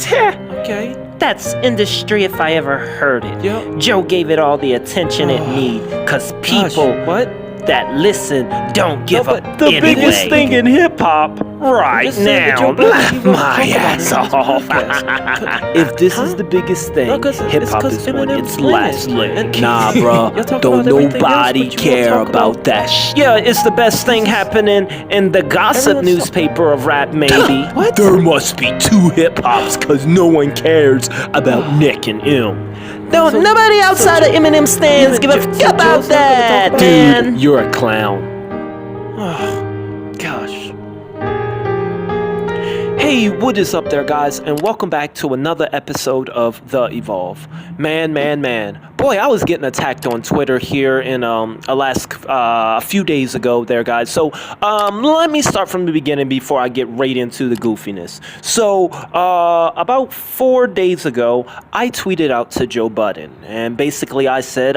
Okay. That's industry if I ever heard it. Yep. Joe gave it all the attention it need, cause people What? that listen don't give but up the anyway. biggest thing in hip-hop right just said that now, Joe Budden laugh gave up my talk about ass it on his off. podcast. If this is the biggest thing, No, 'cause it's hip-hop 'cause is on Eminem's its playing last it. leg. And Nah, y'all bruh. talk Don't about everything else, nobody but you won't care talk about about- that shit. Yeah, it's the best thing happening in the gossip Everyone's newspaper of rap, maybe. What? There must be two hip-hops, cause no one cares about Nick and M. No, nobody outside of Eminem stands give a So fuck Joe's about not gonna that, talk about man. Dude, you're a clown. Gosh. Hey, what is up there, guys? And welcome back to another episode of The Evolve. Man. Boy, I was getting attacked on Twitter here in a few days ago there, guys. So let me start from the beginning before I get right into the goofiness. So about 4 days ago, I tweeted out to Joe Budden. And basically I said,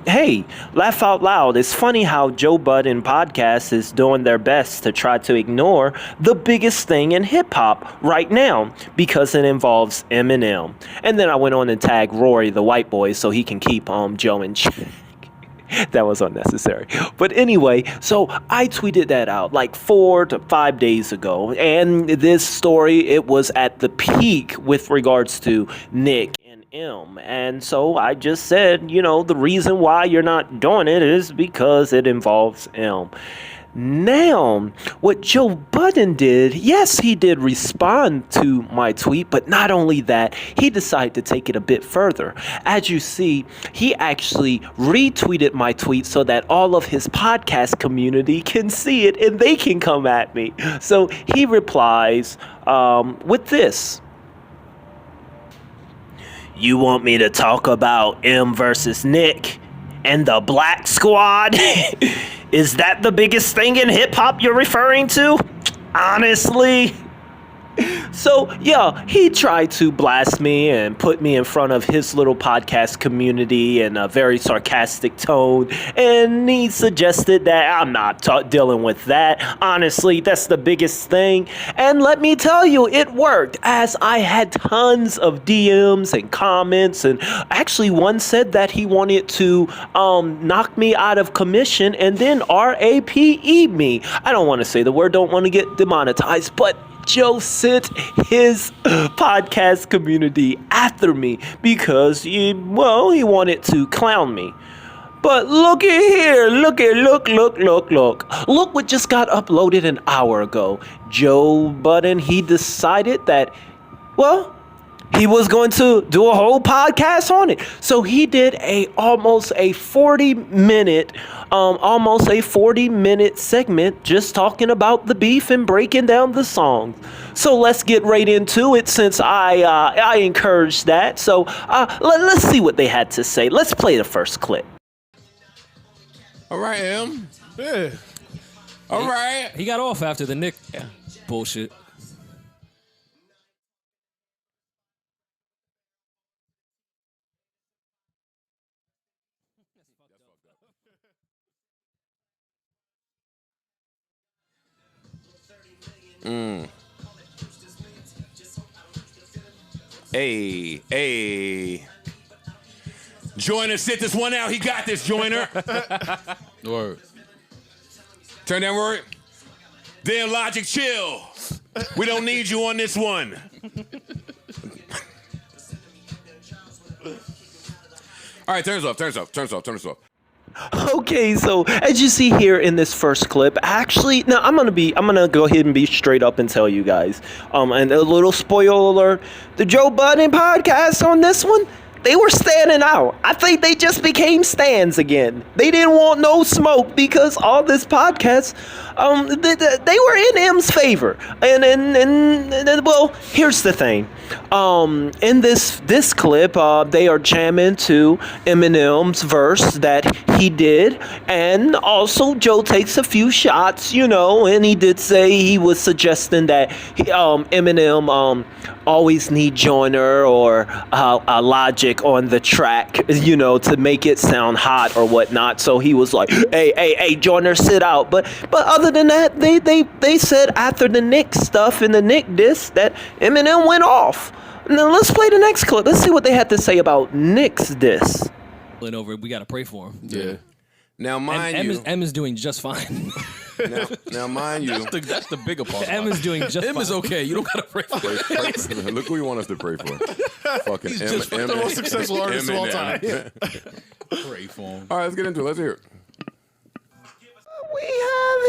hey, laugh out loud. It's funny how Joe Budden podcast is doing their best to try to ignore the biggest thing in hip-hop right now because it involves Eminem. And then I went on and tagged Rory, the white boy, so he can keep Joe in check. That was unnecessary. But anyway, so I tweeted that out like 4 to 5 days ago. And this story, it was at the peak with regards to Nick and M. And so I just said, the reason why you're not doing it is because it involves M. Now, what Joe Budden did, yes, he did respond to my tweet, but not only that, he decided to take it a bit further. As you see, he actually retweeted my tweet so that all of his podcast community can see it and they can come at me. So he replies with this. You want me to talk about M versus Nick and the Black Squad? Is that the biggest thing in hip-hop you're referring to? Honestly? So, yeah, he tried to blast me and put me in front of his little podcast community in a very sarcastic tone. And he suggested that I'm not dealing with that. Honestly, that's the biggest thing. And let me tell you, it worked, as I had tons of DMs and comments. And actually, one said that he wanted to knock me out of commission and then RAPE me. I don't want to say the word, don't want to get demonetized, but Joe sent his podcast community after me because he wanted to clown me. But look at here, look what just got uploaded an hour ago. Joe Budden, he decided that, he was going to do a whole podcast on it. So he did almost a 40 minute segment just talking about the beef and breaking down the songs. So let's get right into it since I encouraged that. So let's see what they had to say. Let's play the first clip. All right, M. Yeah. All right. He got off after the Nick bullshit. Hey. Joyner, sit this one out. He got this, Joyner. Word. Turn down, Rory. Then Logic, chill. We don't need you on this one. All right, turn this off. Okay, so as you see here in this first clip, actually, now I'm gonna go ahead and be straight up and tell you guys, and a little spoiler alert, the Joe Budden podcast on this one, they were standing out. I think they just became stands again. They didn't want no smoke because all this podcast, they were in M's favor. And well, here's the thing. In this clip, they are jamming to Eminem's verse that he did. And also, Joe takes a few shots, and he did say he was suggesting that Eminem always need Joyner or Logic on the track, to make it sound hot or whatnot. So he was like, hey, Joyner, sit out. But other than that, they said after the Nick stuff and the Nick diss that Eminem went off. Now let's play the next clip. Let's see what they had to say about Nick's diss. Over, we gotta pray for him. Yeah. Now, mind you, M is doing just fine. now, mind you, that's the bigger part. M is doing just fine. M is okay. You don't gotta pray for him. look who you want us to pray for. Fucking He's just the most successful artist of all time. Pray for him. All right, let's get into it. Let's hear it. We have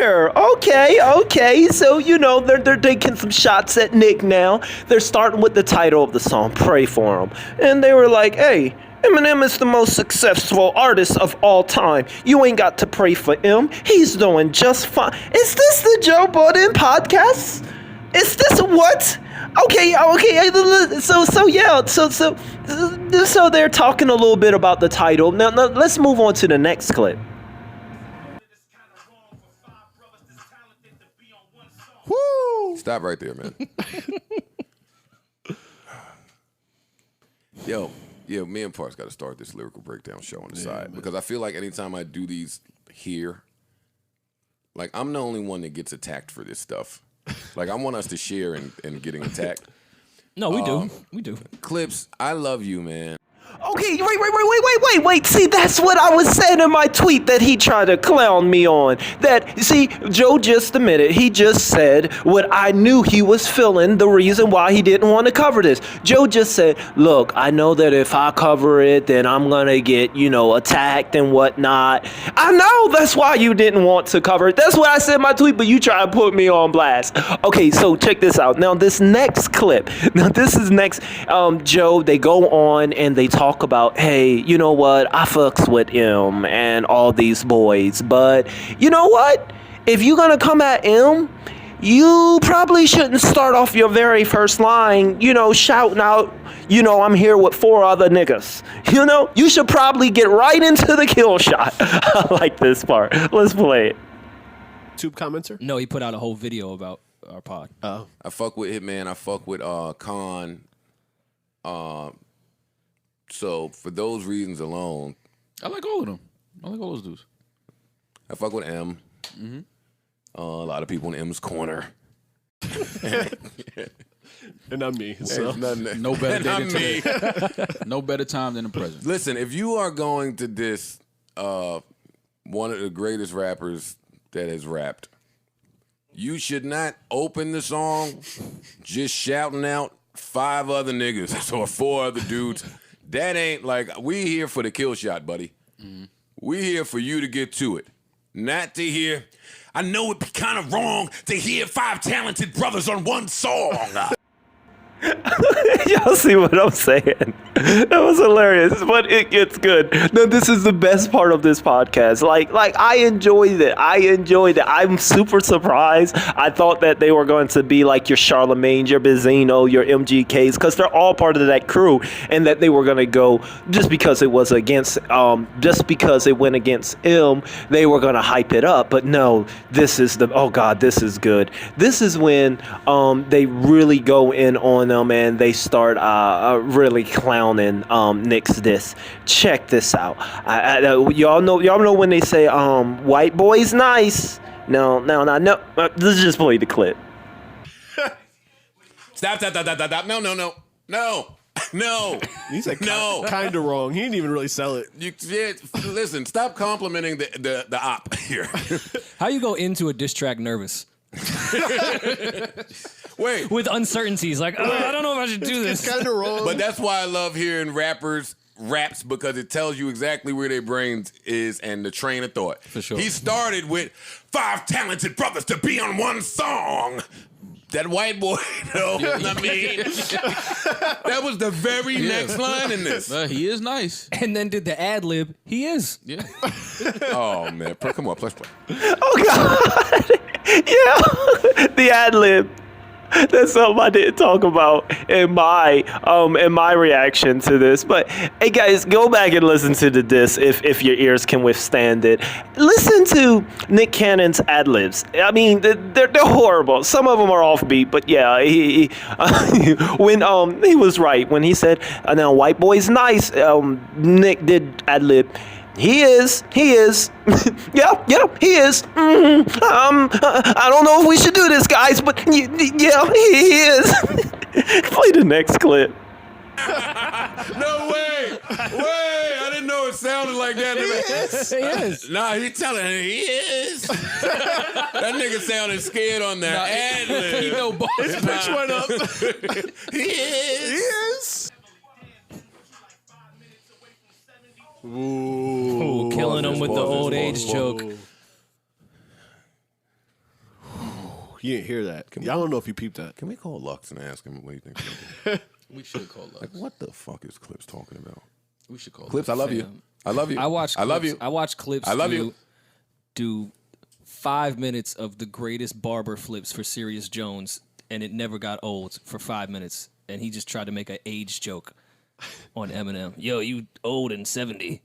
here. Okay. So, they're taking some shots at Nick now. They're starting with the title of the song, Pray For Him. And they were like, hey, Eminem is the most successful artist of all time. You ain't got to pray for him. He's doing just fine. Is this the Joe Budden podcast? Is this what? Okay. So they're talking a little bit about the title. Now let's move on to the next clip. Woo! Stop right there, man. Yo, me and Parks got to start this lyrical breakdown show on the side, because I feel like anytime I do these here, like I'm the only one that gets attacked for this stuff. Like I want us to share in getting attacked. No, we do. We do. Clips, I love you, man. Okay, wait. See, that's what I was saying in my tweet that he tried to clown me on. See, Joe just admitted, he just said what I knew he was feeling, the reason why he didn't want to cover this. Joe just said, look, I know that if I cover it, then I'm going to get, attacked and whatnot. I know that's why you didn't want to cover it. That's what I said in my tweet, but you try to put me on blast. Okay, so check this out. Now, this next clip, Joe, they go on and they talk about, hey, you know what, I fucks with him and all these boys, but you know what, if you're gonna come at him, you probably shouldn't start off your very first line, shouting out, I'm here with 4 other niggas. You should probably get right into the kill shot. I like this part. Let's play it. YouTube commenter? No, he put out a whole video about our pod. Oh. I fuck with Hitman. I fuck with Khan. So for those reasons alone, I like all of them. I like all those dudes. I fuck with M. Mm-hmm. A lot of people in M's corner. And not me. So. No better day than today. No better time than the present. Listen, if you are going to diss one of the greatest rappers that has rapped, you should not open the song just shouting out 5 other niggas or 4 other dudes. That ain't like, we here for the kill shot, buddy. Mm-hmm. We here for you to get to it. Not to hear, I know it'd be kind of wrong to hear 5 talented brothers on one song. Y'all see what I'm saying? That was hilarious, but it gets good. No, this is the best part of this podcast. Like I enjoyed it. I'm super surprised. I thought that they were going to be like your Charlemagne's, your Benzino, your MGKs, because they're all part of that crew, and that they were going to go just because it was against, just because it went against M, they were going to hype it up. But no, this is oh God, this is good. This is when they really go in on them and they start really clowning Nick's diss. Check this out. Y'all know when they say white boy's nice. No. Let's just play the clip. Stop. No. He said no. Kind of wrong. He didn't even really sell it. Listen, stop complimenting the op here. How you go into a diss track nervous? Wait. With uncertainties, like, I don't know if I should do this. It's kind of wrong. But that's why I love hearing raps, because it tells you exactly where their brains is and the train of thought. For sure. He started with 5 talented brothers to be on one song. That white boy, I mean, that was the very next line in this. He is nice. And then did the ad lib. He is. Yeah. Oh, man. Come on, let's play. Oh, God. Yeah. The ad lib. That's something I didn't talk about in my reaction to this. But hey, guys, go back and listen to the diss if your ears can withstand it. Listen to Nick Cannon's ad libs. I mean, they're horrible. Some of them are offbeat, but yeah, when he was right when he said, "Now white boy's nice." Nick did ad lib. He is. yeah, he is. I don't know if we should do this, guys, but yeah, he is. Play the next clip. No way! I didn't know it sounded like that. He is. Nah, he telling he is. That nigga sounded scared on that ad lib. He know bars. His pitch went up. He is. Ooh, killing him with the old age joke. You didn't hear that. I don't know if you peeped that. Can we call Lux and ask him what he thinks? We should call Lux. Like, what the fuck is Clips talking about? We should call Clips, I love you. I love you. I watch. I love you. I watch clips. I love you. Do 5 minutes of the greatest barber flips for Sirius Jones, and it never got old for 5 minutes. And he just tried to make an age joke on Eminem. Yo, you old and 70.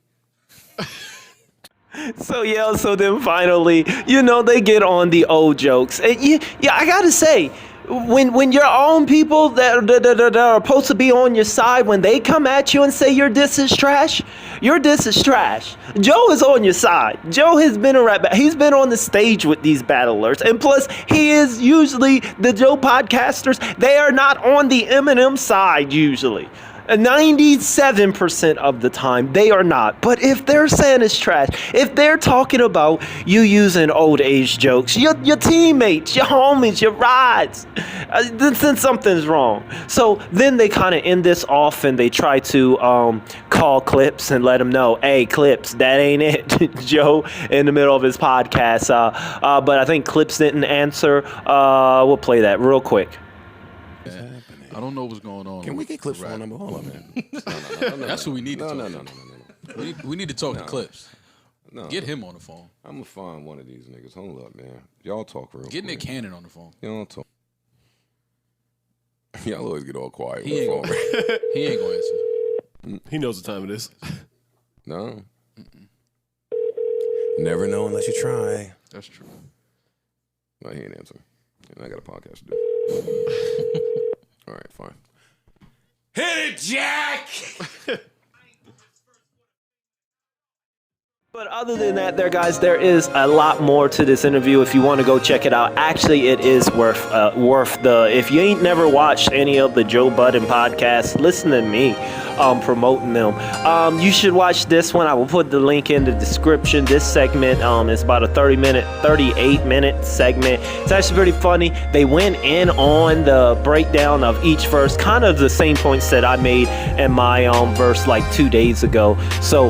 So then finally, they get on the old jokes. And I gotta say, when your own people that are supposed to be on your side, when they come at you and say your diss is trash, your diss is trash. Joe is on your side. Joe has been he's been on the stage with these battlers, and plus he is usually the Joe podcasters. They are not on the Eminem side usually. 97% of the time, they are not. But if they're saying it's trash, if they're talking about you using old age jokes, your teammates, your homies, your rides, then something's wrong. So then they kind of end this off and they try to call Clips and let him know, hey, Clips, that ain't it. Joe in the middle of his podcast. But I think Clips didn't answer. We'll play that real quick. I don't know what's going on. Can we get Clips phone number? Hold on, man. No. That's who we need to talk No. to. We need to talk to Clips. No. Get him on the phone. I'm going to find one of these niggas. Hold up, man. Y'all talk real Get quick. Nick Cannon on the phone. Y'all talk. Y'all always get all quiet. He ain't with the phone. gonna, he ain't gonna answer. He knows what time it is. No. Never know unless you try. That's true. No, he ain't answering. And I got a podcast to do. All right, fine. Hit it, Jack! But other than that there, guys, there is a lot more to this interview. If you want to go check it out, actually it is worth if you ain't never watched any of the Joe Budden podcasts, listen to me promoting them. You should watch this one. I will put the link in the description. This segment is about a 38-minute segment. It's actually pretty funny. They went in on the breakdown of each verse, kind of the same points that I made in my verse like 2 days ago. So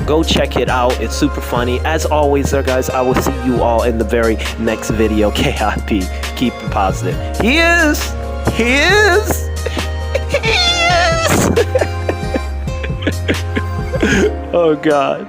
go check it out. It's super funny. As always there, guys, I will see you all in the very next video. KIP, keep it positive. He is. Oh God.